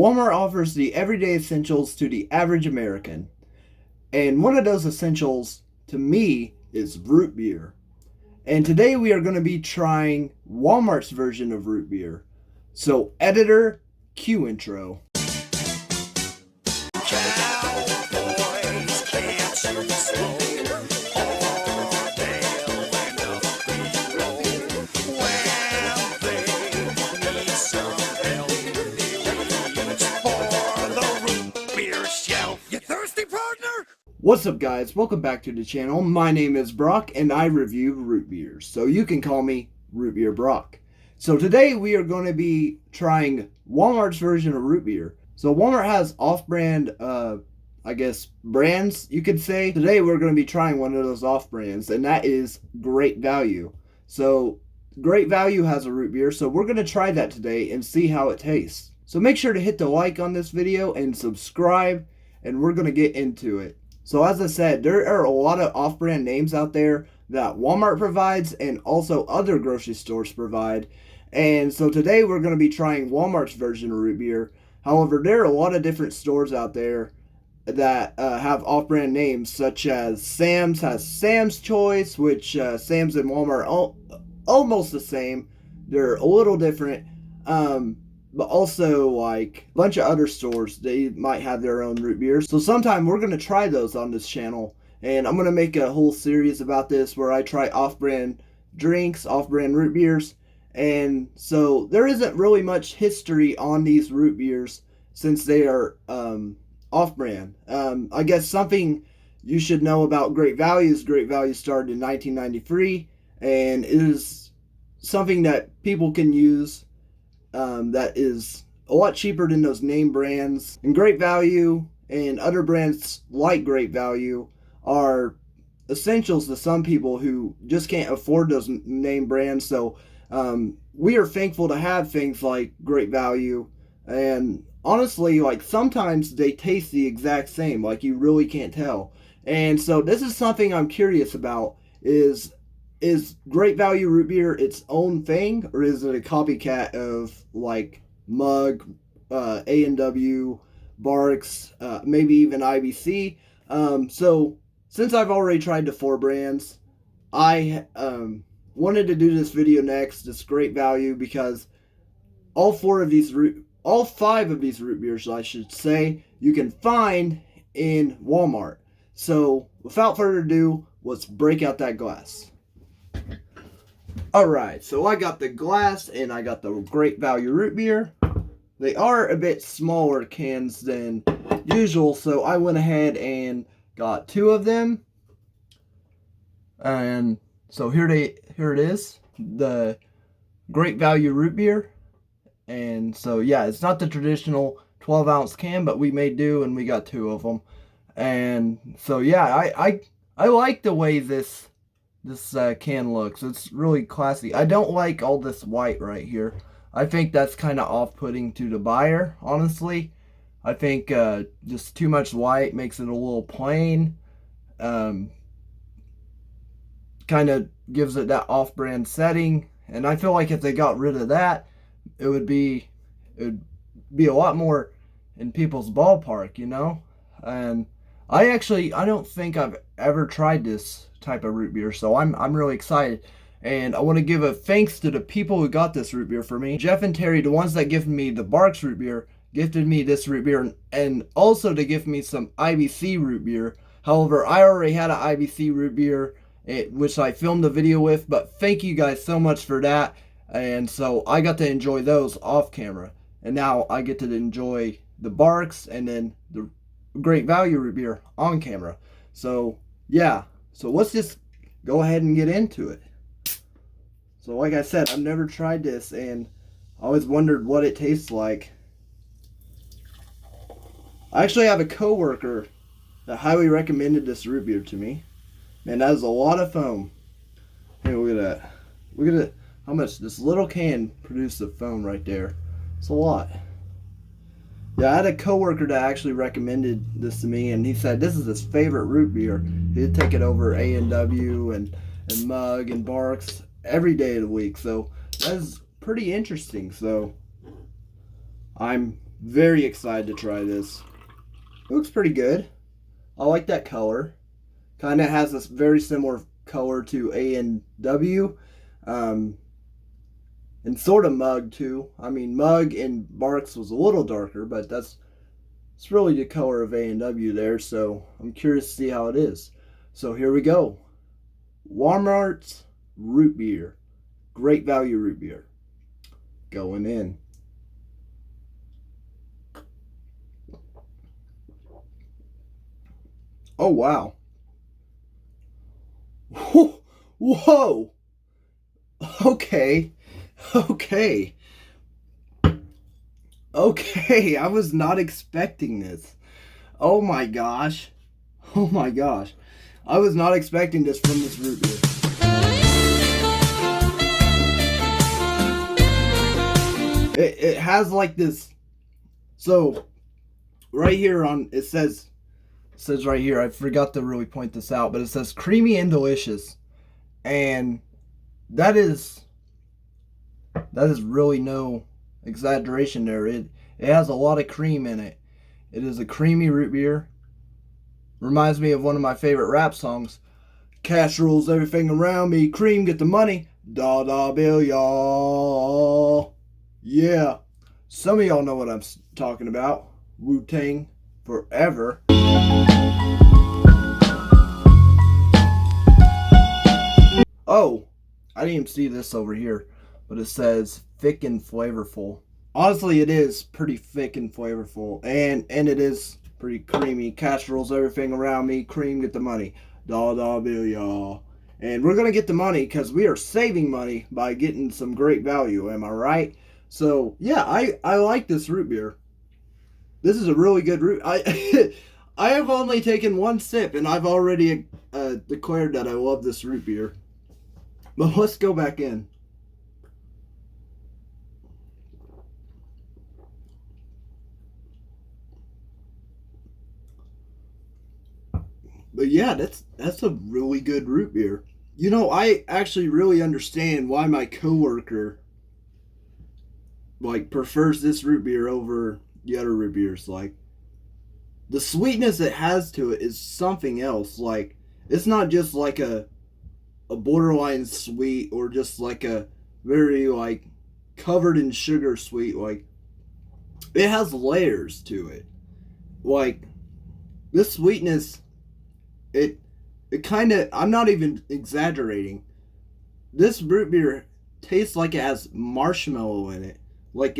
Walmart offers the everyday essentials to the average American. And one of those essentials, to me, is root beer. And today we are going to be trying Walmart's version of root beer. So, editor, cue intro. What's up, guys? Welcome back to the channel. My name is Barq and I review root beers, so you can call me Root Beer Barq. So today we are going to be trying Walmart's version of root beer. So Walmart has off-brand, brands, you could say. Today we're going to be trying one of those off-brands, and that is Great Value. So Great Value has a root beer, so we're going to try that today and see how it tastes. So make sure to hit the like on this video and subscribe, and we're going to get into it. So as I said, there are a lot of off-brand names out there that Walmart provides and also other grocery stores provide. And so today we're going to be trying Walmart's version of root beer. However, there are a lot of different stores out there that have off-brand names, such as Sam's has Sam's Choice, which Sam's and Walmart are almost the same. They're a little different. But also, like, a bunch of other stores, they might have their own root beers. So sometime we're going to try those on this channel. And I'm going to make a whole series about this where I try off-brand drinks, off-brand root beers. And so there isn't really much history on these root beers since they are off-brand. I guess something you should know about Great Value is Great Value started in 1993. And it is something that people can use. That is a lot cheaper than those name brands. And Great Value and other brands like Great Value are essentials to some people who just can't afford those name brands. So we are thankful to have things like Great Value. And honestly, like, sometimes they taste the exact same, like you really can't tell. And so this is something I'm curious about, is Great Value root beer its own thing, or is it a copycat of like Mug, A&W, Barq's, maybe even IBC? So since I've already tried the 4 brands, I wanted to do this video next, this Great Value, because all 5 of these root beers, I should say, you can find in Walmart. So without further ado, let's break out that glass. Alright, so I got the glass and I got the Great Value root beer. They are a bit smaller cans than usual, so I went ahead and got 2 of them. And so here it is, the Great Value root beer. And so yeah, it's not the traditional 12-ounce can, but we made do and we got 2 of them. And so yeah, I like the way this can looks. It's really classy. I don't like all this white right here. I think that's kind of off-putting to the buyer, honestly. I think just too much white makes it a little plain. Kind of gives it that off-brand setting. And I feel like if they got rid of that, it would be a lot more in people's ballpark, you know? And I don't think I've ever tried this type of root beer, so I'm really excited. And I want to give a thanks to the people who got this root beer for me. Jeff and Terry, the ones that gifted me the Barq's root beer, gifted me this root beer, and also to gift me some IBC root beer. However, I already had an IBC root beer, which I filmed a video with, but thank you guys so much for that. And so I got to enjoy those off camera, and now I get to enjoy the Barq's and then the Great Value root beer on camera. So yeah, so let's just go ahead and get into it. So like I said, I've never tried this and I always wondered what it tastes like. I actually have a coworker that highly recommended this root beer to me. Man, that is a lot of foam. Hey, look at that. Look at how much this little can produced of foam right there. It's a lot. Yeah, I had a coworker that actually recommended this to me, and he said this is his favorite root beer. He'd take it over A&W and Mug and Barq's every day of the week. So that's pretty interesting. So I'm Very excited to try this. It looks pretty good. I like that color. Kind of has this very similar color to A&W. And sort of Mug too. I mean, Mug and Barq's was a little darker, but it's really the color of A&W there. So I'm curious to see how it is. So here we go. Walmart's root beer, great value root beer, going in. Oh wow! Whoa! Okay. Okay. Okay. I was not expecting this. Oh my gosh. Oh my gosh. I was not expecting this from this root beer. It has like this. So right here on it says right here, I forgot to really point this out, but it says creamy and delicious. And that is really no exaggeration there. It has a lot of cream in it. It is a creamy root beer. Reminds me of one of my favorite rap songs. Cash rules everything around me. Cream, get the money. Dollar bill, y'all. Yeah. Some of y'all know what I'm talking about. Wu-Tang forever. Oh, I didn't even see this over here, but it says thick and flavorful. Honestly, it is pretty thick and flavorful, and it is pretty creamy. Cash rolls everything around me. Cream, get the money. Dollar bill, y'all. And we're gonna get the money because we are saving money by getting some great value. Am I right? So yeah, I like this root beer. This is a really good root. I have only taken one sip, and I've already declared that I love this root beer. But let's go back in. But yeah, that's a really good root beer. You know, I actually really understand why my coworker like prefers this root beer over the other root beers. Like the sweetness it has to it is something else. Like it's not just like a borderline sweet or just like a very like covered in sugar sweet. Like it has layers to it. Like this sweetness, it kind of, I'm not even exaggerating, this root beer tastes like it has marshmallow in it. Like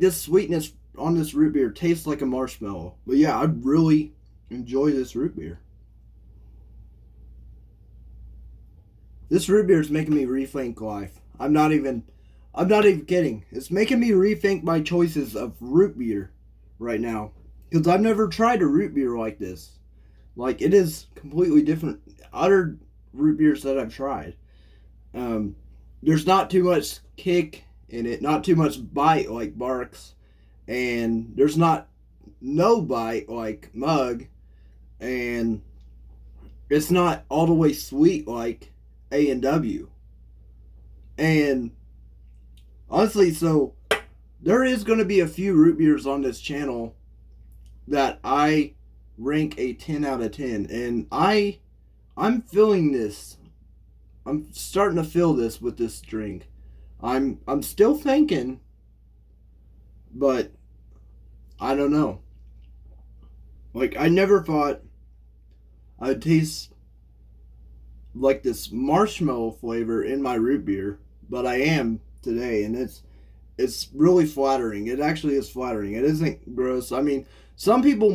this sweetness on this root beer tastes like a marshmallow. But yeah, I really enjoy this root beer. This root beer is making me rethink life. I'm not even kidding. It's making me rethink my choices of root beer right now. Because I've never tried a root beer like this. Like, it is completely different. Other root beers that I've tried. There's not too much kick in it. Not too much bite like Barq's. And there's no bite like Mug. And it's not all the way sweet like A&W. And honestly, so there is going to be a few root beers on this channel that I rank a 10 out of 10. And I'm feeling this. I'm starting to feel this with this drink. I'm still thinking, but I don't know. Like, I never thought I'd taste like this marshmallow flavor in my root beer, but I am today, and it's really flattering. It actually is flattering. It isn't gross. I mean, some people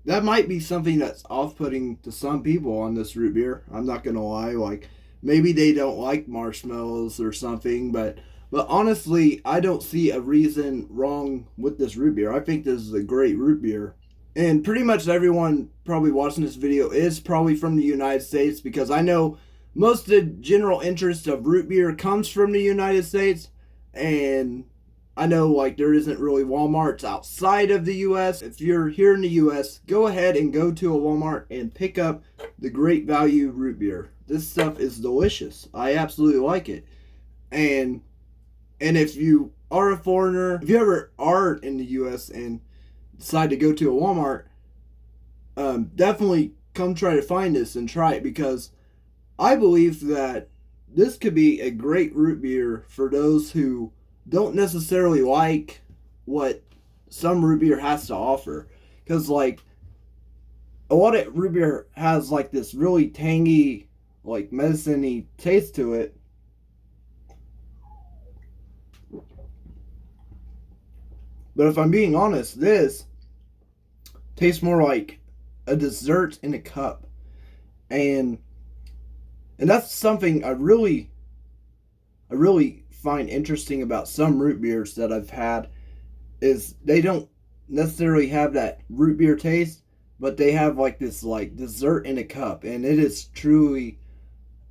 that might be something that's off-putting to some people on this root beer. I'm not gonna lie. Like, maybe they don't like marshmallows or something, but honestly, I don't see a reason wrong with this root beer. I think this is a great root beer. And pretty much everyone probably watching this video is probably from the United States, because I know most of the general interest of root beer comes from the United States. And I know, like, there isn't really Walmarts outside of the U.S. If you're here in the U.S., go ahead and go to a Walmart and pick up the Great Value root beer. This stuff is delicious. I absolutely like it. And if you are a foreigner, if you ever are in the U.S. and decide to go to a Walmart, definitely come try to find this and try it, because I believe that this could be a great root beer for those who don't necessarily like what some root beer has to offer. Because, like, a lot of root beer has, like, this really tangy, like, medicine-y taste to it. But if I'm being honest, this tastes more like a dessert in a cup. And that's something I really find interesting about some root beers that I've had, is they don't necessarily have that root beer taste, but they have like this like dessert in a cup, and it's truly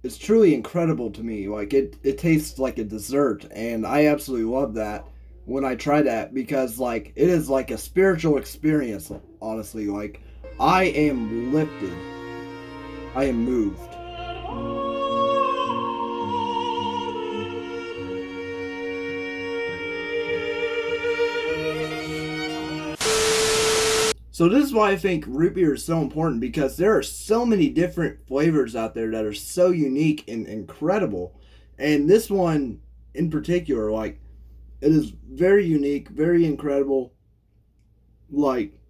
incredible to me. Like it tastes like a dessert, and I absolutely love that when I try that, because like it is like a spiritual experience, honestly. Like I am lifted. I am moved. So this is why I think root beer is so important, because there are so many different flavors out there that are so unique and incredible. And this one in particular, like, it is very unique, very incredible. Like,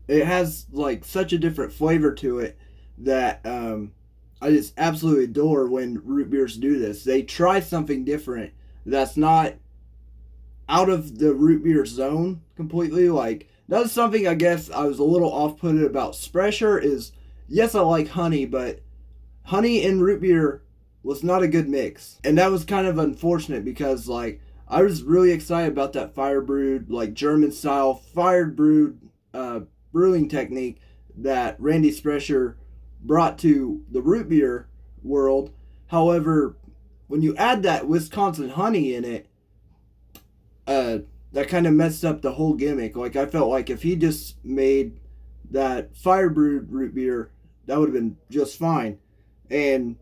it has like such a different flavor to it that I just absolutely adore when root beers do this. They try something different that's not out of the root beer zone completely. Like, that's something I guess I was a little off-putted about Sprecher is, yes, I like honey, but honey and root beer was not a good mix. And that was kind of unfortunate, because like I was really excited about that fire brewed, like German style fire brewed brewing technique that Randy Sprecher brought to the root beer world. However, when you add that Wisconsin honey in it, that kind of messed up the whole gimmick. Like, I felt like if he just made that fire brewed root beer, that would have been just fine. And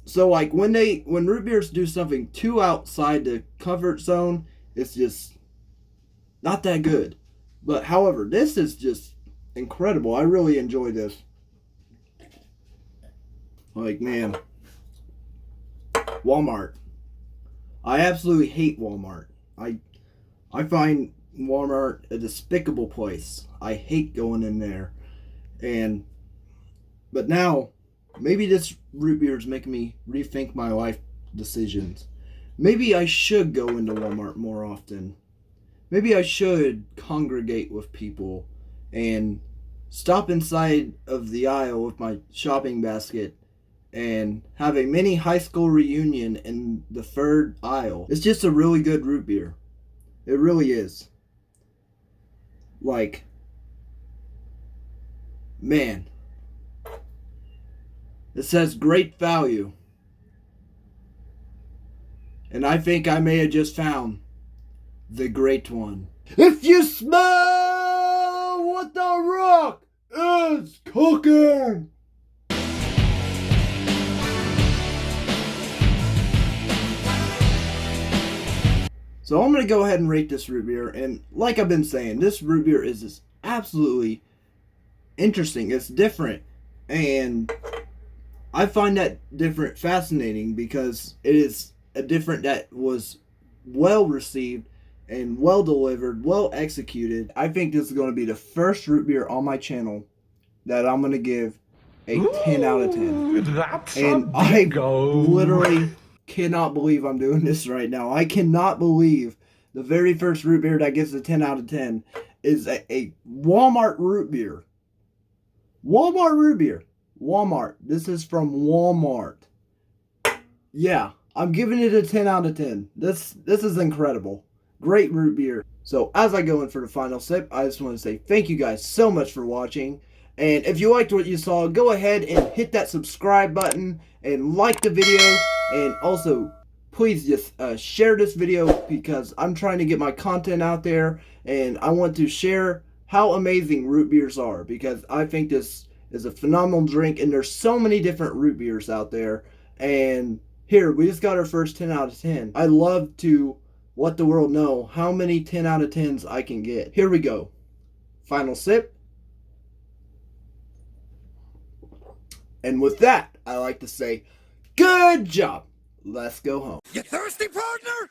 so like when root beers do something too outside the comfort zone, it's just not that good. But however, this is just incredible. I really enjoy this. Like, man, Walmart. I absolutely hate Walmart. I find Walmart a despicable place. I hate going in there. But now, maybe this root beer is making me rethink my life decisions. Maybe I should go into Walmart more often. Maybe I should congregate with people and stop inside of the aisle with my shopping basket and have a mini high school reunion in the third aisle. It's just a really good root beer. It really is. Like, man, it says great value. And I think I may have just found the great one. If you smell what the rock is cooking. So I'm going to go ahead and rate this root beer. And like I've been saying, this root beer is just absolutely interesting. It's different. And I find that different fascinating, because it is a different that was well received and well delivered, well executed. I think this is going to be the first root beer on my channel that I'm going to give a 10 out of 10. That's and I literally cannot believe I'm doing this right now. I cannot believe the very first root beer that gets a 10 out of 10 is a Walmart root beer. Walmart root beer. Walmart. This is from Walmart. Yeah, I'm giving it a 10 out of 10. This is incredible. Great root beer. So as I go in for the final sip, I just want to say thank you guys so much for watching. And if you liked what you saw, go ahead and hit that subscribe button and like the video. And also, please just share this video, because I'm trying to get my content out there. And I want to share how amazing root beers are, because I think this is a phenomenal drink. And there's so many different root beers out there. And here, we just got our first 10 out of 10. I love to let the world know how many 10 out of 10s I can get. Here we go. Final sip. And with that, I like to say, good job. Let's go home. You thirsty, partner?